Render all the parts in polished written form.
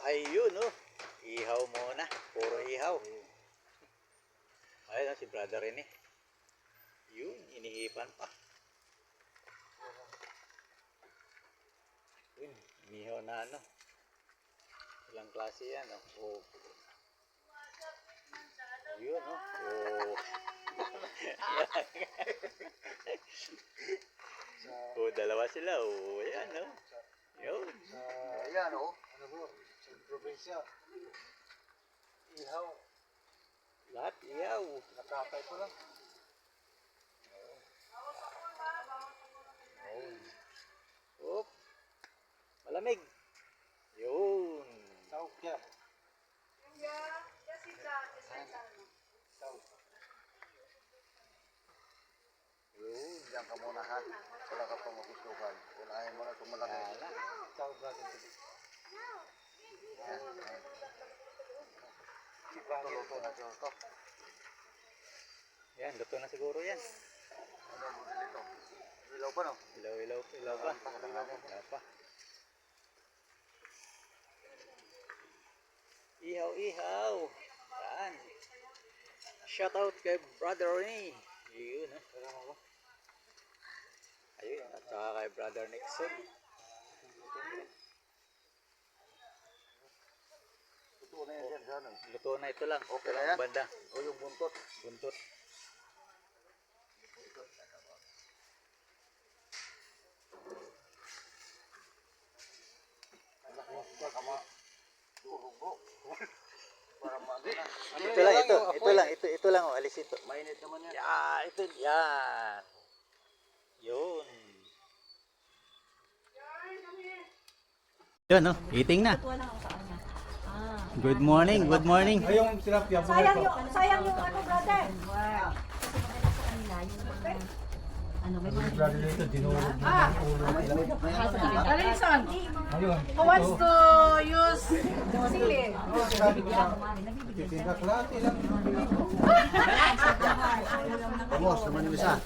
Ayun, oh. Ihaw muna. Puro ihaw. Ayun, si brother rin eh. Yun, inihipan pa. Yun, inihaw na ano. Ilang klase yan, oh. Yun, oh. Oh, dalawa sila, oh. Ayan, oh. Yun. Ayan, oh. Ano po? Sa probinsya. Ihaw. Lahat ihaw. Nakakay ko lang. Oh. Malamig. Yun. Tawag yan. Yun. Diyan ka muna ha. Wala ka pang magustuhan. Unahin mo na itong malaki. Wala. Tawag natin ito. Ayan. Luto na ito. Yan, luto na siguro yan. Ano mo dito? Ilaw pa no? Ilaw pa. Ilaw pa. Ihaw. Yan. Shout out kay Brother Ronnie. Yun, ha. Ayun, at saka kay Brother Nixon. Luto na yan dyan sa ano? Luto na ito lang. Okay na yan? Banda. O yung buntot? Buntot. Para maano na. Ito lang, oh, alisin to. Mainit naman yan. Yan. Yun. Yun, no? Eating na. Good morning. Ayong tilapia. Sayang yung ano, brother. Ano, may mga Brother dito, dinurog mo ng ulo. Alison, Ayun. who wants to use sili? Titinda klase lang. Vamos, naman yung isa.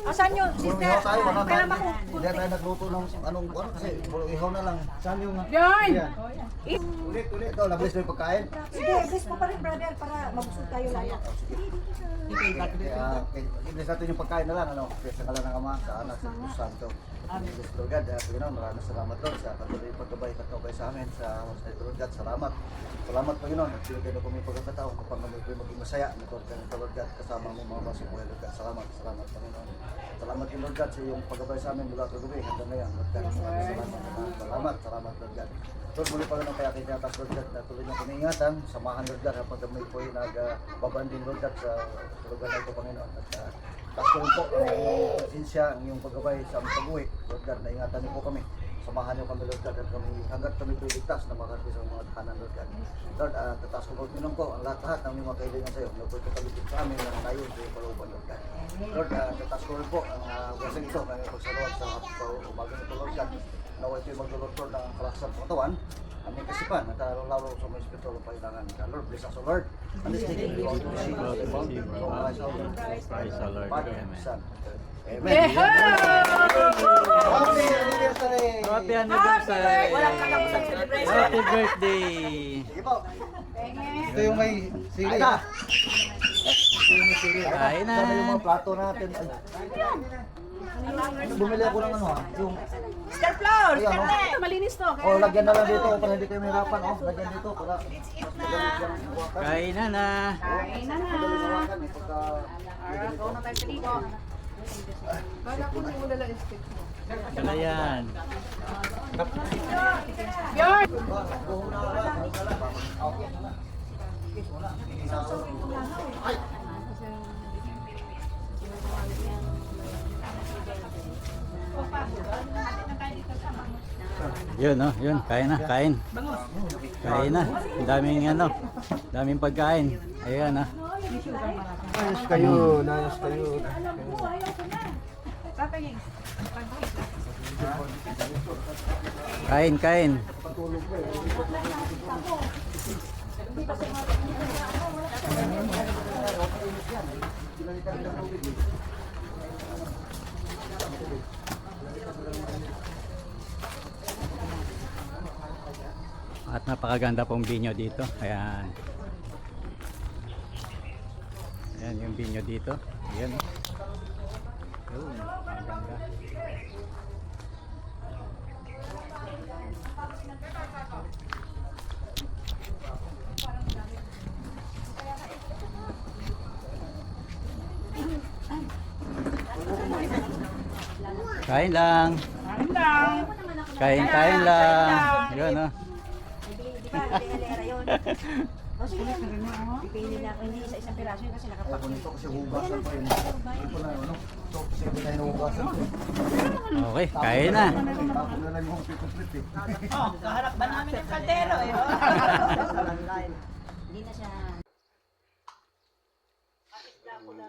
Asan yun, sister? Tayo, baka Kailan tayo. ako? Hindi tayo nagluto ng anong ano kasi puro ihaw na lang. Saan yung... Yarn! Ulit. Ito, nabilis na yung pagkain. Sige, bless mo pa rin, brother, para mabusog tayo lahat. Kaya, i-bless natin yung pagkain na lang, ano? Kaya sa kalan ng Ama, sa Anak, sa Espiritu Santo. Bless Lord God, Panginoon, maraming salamat Lord sa patuloy pagkabay kataway sa amin, sa Lord God, salamat. Salamat Panginoon, at sila kayo po may pagkakataon kapag kami po maging masaya, Lord God, kasama mo mga masubuhay Lord God. Salamat Panginoon. Salamat din Lord God sa iyong pagkabay sa amin mula kagabi hanggang ngayon, Lord God. Salamat Lord God. Lord, muli pa rin ang kaya kinatas Lord God na tuloy niyong pangingatan, samahan Lord God kapag kami po ay nagbabanding Lord God sa lugar na ito Panginoon. At patuloy po ang iyong presensya, ang iyong paggabay sa aming pag-uwi. Lord God, naingatan niyo po kami. Samahan niyo kami Lord God at kami hanggat kami po iligtas na makarating sa mga tahanan Lord God. Lord, tataas ko Lord Minong po ang lahat ng mga kailangan sa iyo. Lord, po kalipit sa amin na tayo sa iyong palooban Lord God. Lord, tataas ko rin po ang blessing ito na iyong pagsaluhan sa umaga nito Lord God. Nawa ito'y maglulotor ng kalaksan sa katawan. Aming kasipan at lalo sa mga espiritu ng pailangan. Lord, bless us, O Lord. And this day, we want to receive from Christ our Lord. Praise the Lord. Father, Amen. Son. Amen. Happy Happy anniversary! Walang katapusang celebration. Happy birthday! Sige po. Ito yung may sili. Ay na. Kain na. Sana yung mga plato natin. Bumili ako ng ano ha. Yung, Star Flower, ayan o. Ito, malinis to. Oh, lagyan na lang dito para hindi kayo mahirapan. Oh, lagyan dito para. Kain na na. Kain na na. Ikaw na tayo sa ligo. Bala ko na muna lang stick mo. Ito na yan. Yarn! Yun, no? Yun. Kain na. Kain. Kain na. Daming pagkain. Ayan, ha. Nayos kayo. Kain. At napakaganda pong binyo dito. Ayan. Ayan yung binyo dito. Ayan. Yun, maganda. Kain lang. Kain lang. Yun, oh. Di ba, lera yun. Boss, pipili na ako. Hindi isa-isang piraso yun kasi Ay, nakapak. kung ito kasi hugasan pa yun. Ito na, ano? Ito kasi hindi tayo nahugasan ko. Okay, kain na. Tapos na lang yung pipuplit eh. Kaharap ba namin yung kaldero eh? Hindi na siya.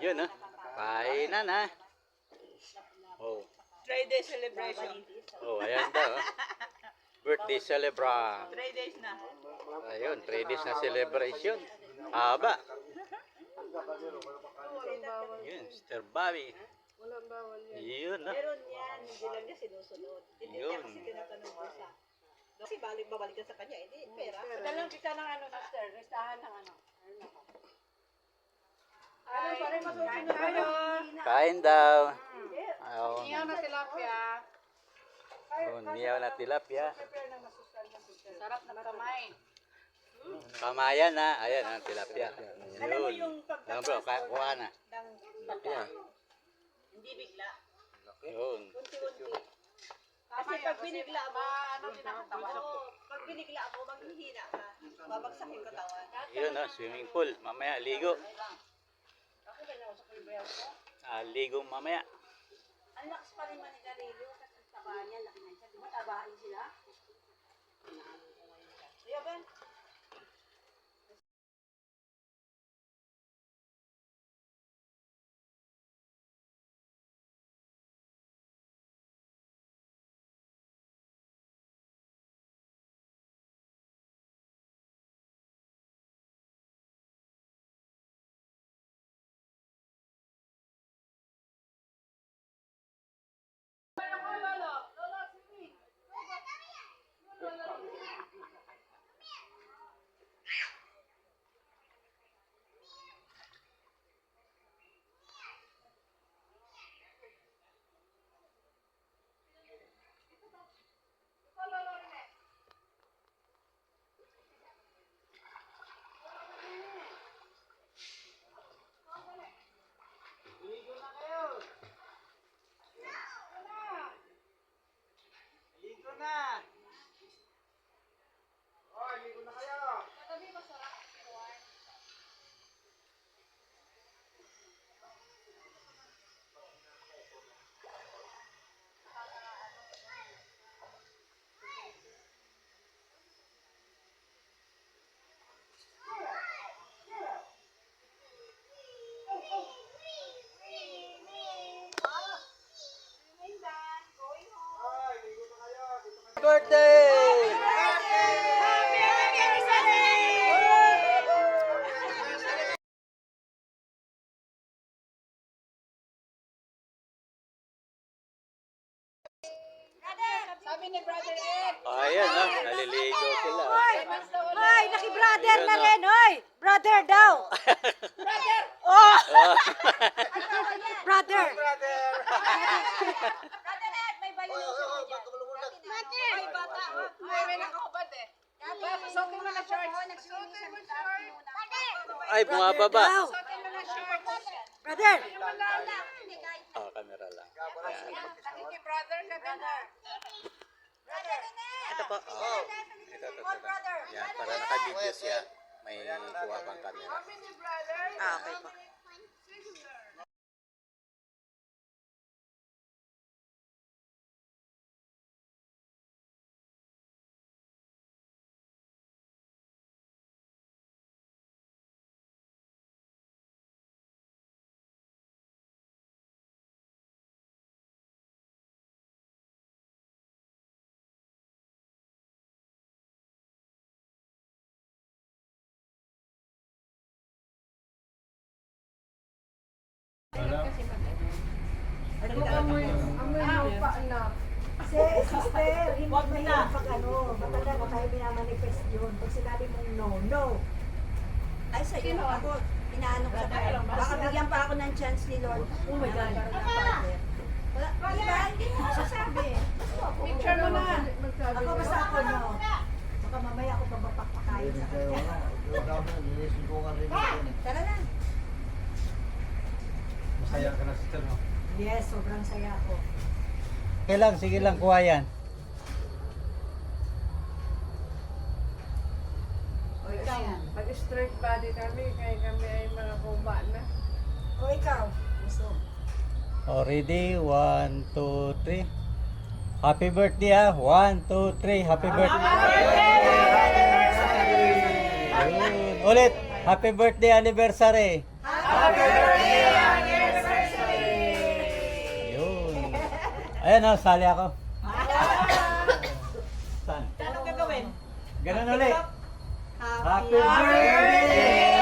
Yun, oh. Kainan, ha. Oh. Friday celebration. Oh, ayan daw. Oh. Birthday celebration. 3 days na. Ayun, 3 days na celebration. Haba. Yun, Mr. Bobby. Yun, no? Meron yan, hindi lang niya sinusunod. Hindi niya Yun. kasi tinatanong ko sa. Kasi babalik ka sa kanya, hindi pera. Padalang kita ng ano, sister, listahan ng ano. Ano pa rin masusunod kayo? Kain daw. Oh, Iyaw na tilapia. niyaw na tilapia. Sarap na kamay. Kamayan na. Ayan, ang tilapia. Alam mo Yun. yung Alam bro, kuha na. ng tilapia. Hindi bigla. Yun. Unti-unti. Kasi pag binigla mo, pag binigla mo, maghihina ka. Babagsak yung katawan. Yun, no? Swimming pool. Mamaya, ligo. Ligo mamaya. Ang lakas pa rin manigarilyo kasi ang taba niya, laki na siya. Di ba tabain sila? Kaya ba? Birthday! Sabi ni Brother Ed. Ayan, no? Naliligo sila. Hoy, naki-brother na rin, hoy! Brother daw! Brother! Oh! Brother! Brother Ed, may bayo mo siya dyan. Ay, bata. May nakakabad eh. Suotin mo na shorts. Suotin mo shorts. Ay, bumababa. Suotin mo na shorts. Brother! Oh, camera lang. Nakiki-brother ka ganda. Ito po. Oh. Ito. Yan, para naka-video siya. May kuha pang camera. Sabi ni brother. Okay po. Sister, hindi mahirap pag ano, matagal na tayo binamanifest yun. Pag sinabi mong no, no. Ay, sa'yo, ako, inaano ko sa kaya. Baka bigyan pa ako ng chance ni Lord. Oh my God. Wala, di ba? Hindi mo sasabi. Picture mo na. Ako basta ako, no. Baka mamaya ako babapakpakayin sa kanya. Tara na. Masaya ka na sister, no? Yes, sobrang saya ako. Okay lang, sige lang, kuha yan. O ikaw, pag straight body kami, kaya kami ay mga kuba na. O ikaw, gusto. Oh, ready? 1, 2, 3. Happy birthday ah. 1, 2, 3. Happy birthday. Yun. Ulit. Happy birthday anniversary. Yun. Ayan oh, sali ako. Saan? Anong gagawin? Ganun ulit. Happy birthday!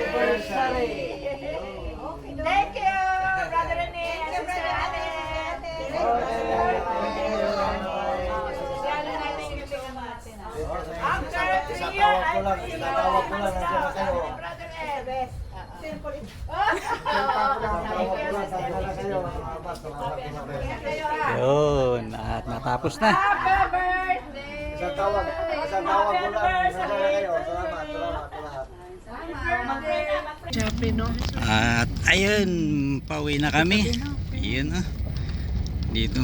anniversary! Thank you, Brother Rene. Thank you, Brother Rene. After 3 years, tatawag ko lang, nandiyan na kayo. Brother Ed. Simple. Yun. At natapos na. Happy birthday! Isang tawag ko lang, nandiyan na kayo. Salamat lahat. Happy, no? At ayun, pauwi na kami. Yun oh. Dito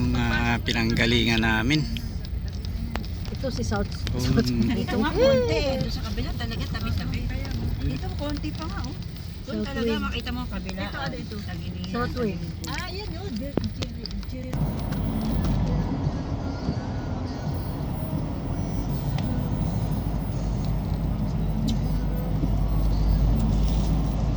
pinanggalingan namin. Ito si South. Dito nga konti. Doon sa kabila talaga tabi-tabi. Dito konti pa nga oh. Doon talaga makita mo ang kabila. Ito ano ito? Southway. Ah, yan oh.